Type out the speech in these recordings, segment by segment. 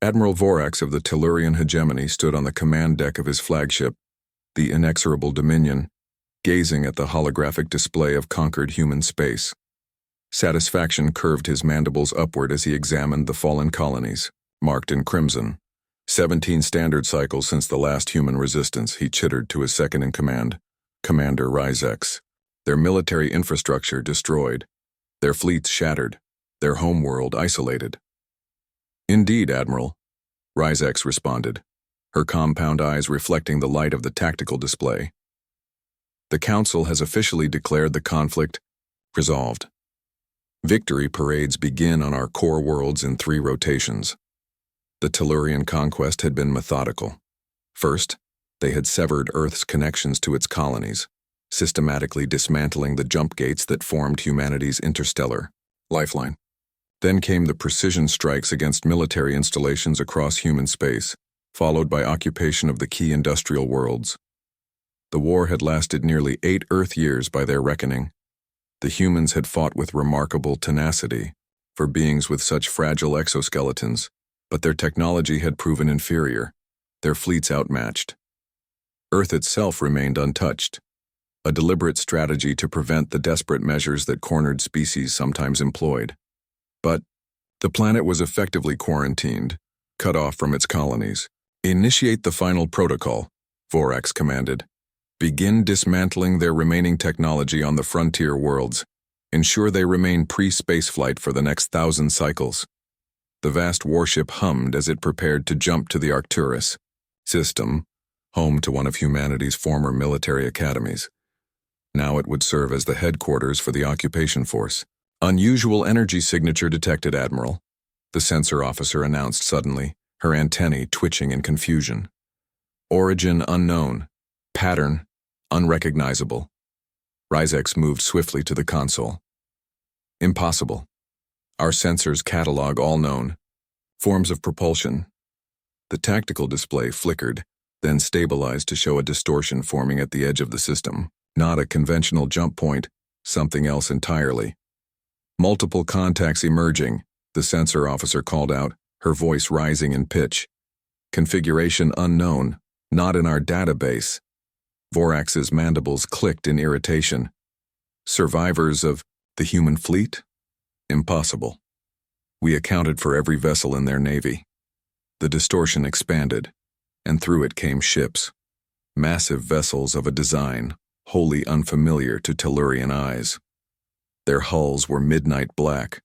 Admiral Vorax of the Tellurian hegemony stood on the command deck of his flagship, the inexorable Dominion, gazing at the holographic display of conquered human space. Satisfaction curved his mandibles upward as he examined the fallen colonies, marked in crimson. 17 standard cycles since the last human resistance, he chittered to his second-in-command, Commander Ryzex. Their military infrastructure destroyed, their fleets shattered, their homeworld isolated. Indeed, Admiral, Ryzex responded, her compound eyes reflecting the light of the tactical display. The Council has officially declared the conflict resolved. Victory parades begin on our core worlds in 3 rotations. The Tellurian conquest had been methodical. First, they had severed Earth's connections to its colonies, systematically dismantling the jump gates that formed humanity's interstellar lifeline. Then came the precision strikes against military installations across human space, followed by occupation of the key industrial worlds. The war had lasted nearly 8 Earth years by their reckoning. The humans had fought with remarkable tenacity, for beings with such fragile exoskeletons, but their technology had proven inferior, their fleets outmatched. Earth itself remained untouched, a deliberate strategy to prevent the desperate measures that cornered species sometimes employed. But the planet was effectively quarantined, cut off from its colonies. Initiate the final protocol, Vorax commanded. Begin dismantling their remaining technology on the frontier worlds. Ensure they remain pre-spaceflight for the next 1,000 cycles. The vast warship hummed as it prepared to jump to the Arcturus system, home to one of humanity's former military academies. Now it would serve as the headquarters for the occupation force. Unusual energy signature detected, Admiral, the sensor officer announced suddenly, her antennae twitching in confusion. Origin unknown. Pattern unrecognizable. Ryzex moved swiftly to the console. Impossible. Our sensors catalog all known forms of propulsion. The tactical display flickered, then stabilized to show a distortion forming at the edge of the system. Not a conventional jump point, something else entirely. Multiple contacts emerging, the sensor officer called out, her voice rising in pitch. Configuration unknown, not in our database. Vorax's mandibles clicked in irritation. Survivors of the human fleet? Impossible. We accounted for every vessel in their navy. The distortion expanded, and through it came ships. Massive vessels of a design wholly unfamiliar to Tellurian eyes. Their hulls were midnight black,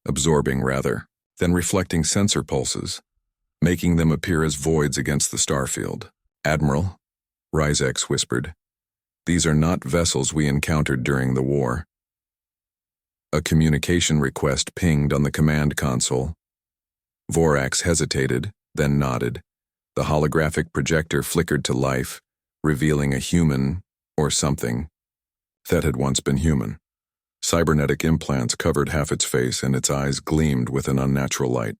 absorbing rather than reflecting sensor pulses, making them appear as voids against the starfield. Admiral, Ryzex whispered, these are not vessels we encountered during the war. A communication request pinged on the command console. Vorax hesitated, then nodded. The holographic projector flickered to life, revealing a human, or something, that had once been human. Cybernetic implants covered half its face and its eyes gleamed with an unnatural light.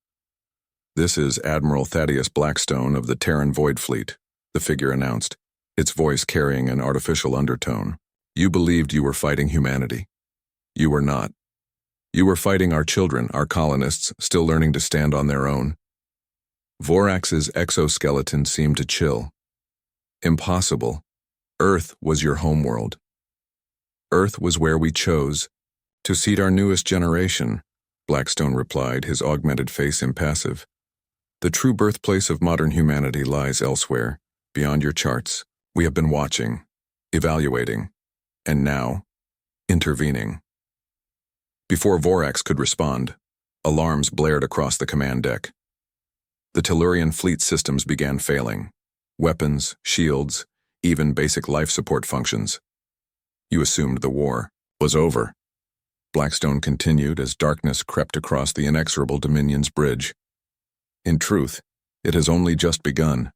This is Admiral Thaddeus Blackstone of the Terran Void Fleet, the figure announced, its voice carrying an artificial undertone. You believed you were fighting humanity. You were not. You were fighting our children, our colonists, still learning to stand on their own. Vorax's exoskeleton seemed to chill. Impossible. Earth was your homeworld. Earth was where we chose to seed our newest generation, Blackstone replied, his augmented face impassive. The true birthplace of modern humanity lies elsewhere, beyond your charts. We have been watching, evaluating, and now, intervening. Before Vorax could respond, alarms blared across the command deck. The Tellurian fleet systems began failing. Weapons, shields, even basic life support functions. You assumed the war was over. Blackstone continued as darkness crept across the inexorable Dominion's bridge. In truth, it has only just begun.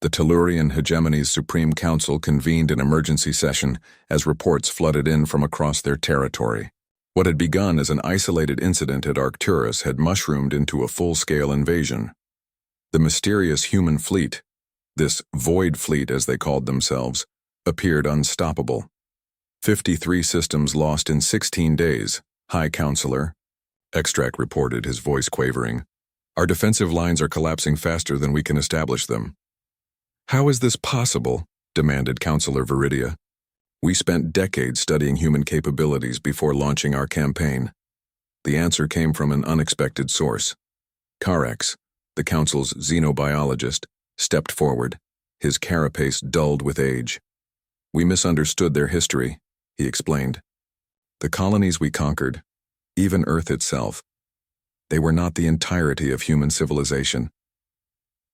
The Tellurian hegemony's Supreme Council convened an emergency session as reports flooded in from across their territory. What had begun as an isolated incident at Arcturus had mushroomed into a full-scale invasion. The mysterious human fleet, this void fleet as they called themselves, appeared unstoppable. 53 systems lost in 16 days, High Counselor, Extract reported, his voice quavering. Our defensive lines are collapsing faster than we can establish them. How is this possible? Demanded Counselor Viridia. We spent decades studying human capabilities before launching our campaign. The answer came from an unexpected source. Carex, the Council's xenobiologist, stepped forward, his carapace dulled with age. We misunderstood their history, he explained. The colonies we conquered, even Earth itself, they were not the entirety of human civilization.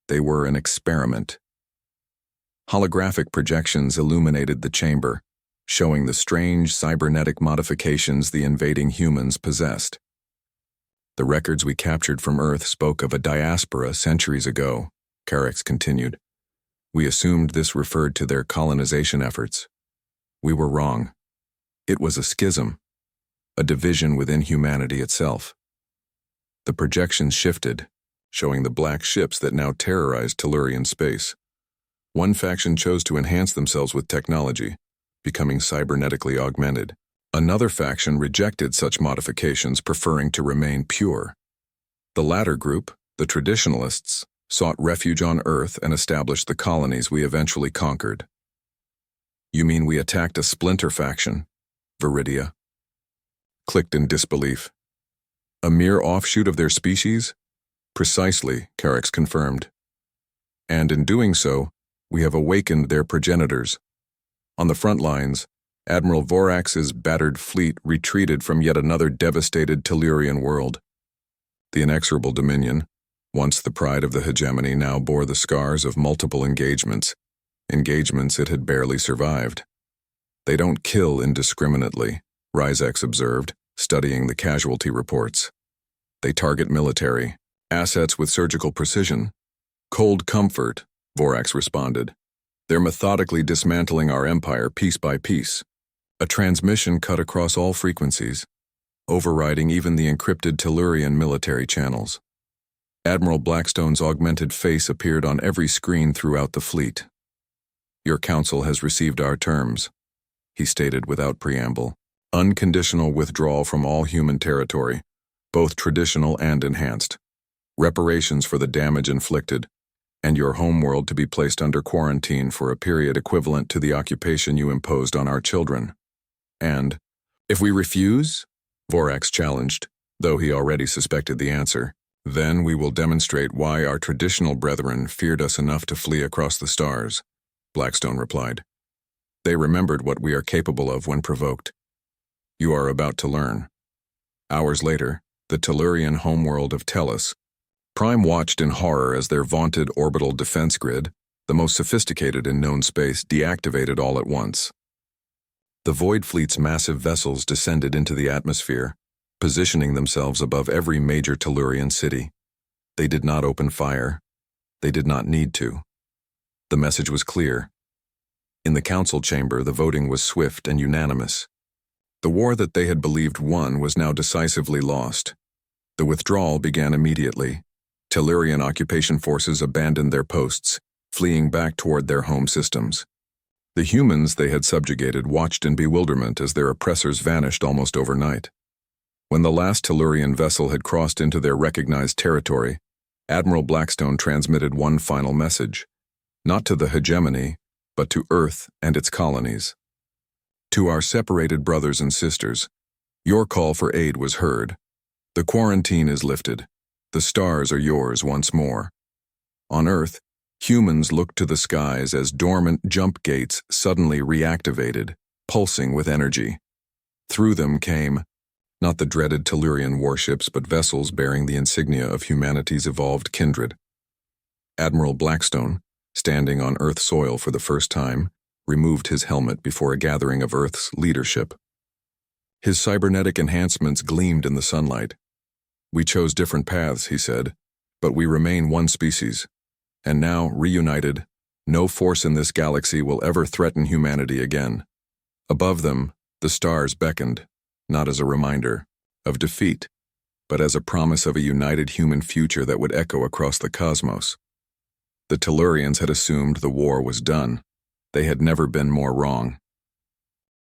They were an experiment. Holographic projections illuminated the chamber, showing the strange cybernetic modifications the invading humans possessed. The records we captured from Earth spoke of a diaspora centuries ago, Carex continued. We assumed this referred to their colonization efforts. We were wrong. It was a schism, a division within humanity itself. The projections shifted, showing the black ships that now terrorized Tellurian space. One faction chose to enhance themselves with technology, becoming cybernetically augmented. Another faction rejected such modifications, preferring to remain pure. The latter group, the traditionalists, sought refuge on Earth and established the colonies we eventually conquered. You mean we attacked a splinter faction? Viridia clicked in disbelief. A mere offshoot of their species? Precisely, Carex confirmed. And in doing so, we have awakened their progenitors. On the front lines, Admiral Vorax's battered fleet retreated from yet another devastated Tellurian world. The inexorable Dominion, once the pride of the hegemony, now bore the scars of multiple engagements it had barely survived. They don't kill indiscriminately, Ryzex observed, studying the casualty reports. They target military assets with surgical precision. Cold comfort, Vorax responded. They're methodically dismantling our empire piece by piece. A transmission cut across all frequencies, overriding even the encrypted Tellurian military channels. Admiral Blackstone's augmented face appeared on every screen throughout the fleet. Your council has received our terms, he stated without preamble. Unconditional withdrawal from all human territory, both traditional and enhanced. Reparations for the damage inflicted, and your homeworld to be placed under quarantine for a period equivalent to the occupation you imposed on our children. And, if we refuse? Vorax challenged, though he already suspected the answer. Then we will demonstrate why our traditional brethren feared us enough to flee across the stars, Blackstone replied. They remembered what we are capable of when provoked. You are about to learn. Hours later, the Tellurian homeworld of Tellus, Prime watched in horror as their vaunted orbital defense grid, the most sophisticated in known space, deactivated all at once. The Void Fleet's massive vessels descended into the atmosphere, positioning themselves above every major Tellurian city. They did not open fire. They did not need to. The message was clear. In the council chamber, the voting was swift and unanimous. The war that they had believed won was now decisively lost. The withdrawal began immediately. Tellurian occupation forces abandoned their posts, fleeing back toward their home systems. The humans they had subjugated watched in bewilderment as their oppressors vanished almost overnight. When the last Tellurian vessel had crossed into their recognized territory, Admiral Blackstone transmitted one final message, not to the hegemony, but to Earth and its colonies. To our separated brothers and sisters, your call for aid was heard. The quarantine is lifted. The stars are yours once more. On Earth, humans looked to the skies as dormant jump gates suddenly reactivated, pulsing with energy. Through them came, not the dreaded Tellurian warships, but vessels bearing the insignia of humanity's evolved kindred. Admiral Blackstone, standing on Earth soil for the first time, removed his helmet before a gathering of Earth's leadership. His cybernetic enhancements gleamed in the sunlight. We chose different paths, he said, but we remain one species. And now, reunited, no force in this galaxy will ever threaten humanity again. Above them, the stars beckoned, not as a reminder of defeat, but as a promise of a united human future that would echo across the cosmos. The Tellurians had assumed the war was done. They had never been more wrong.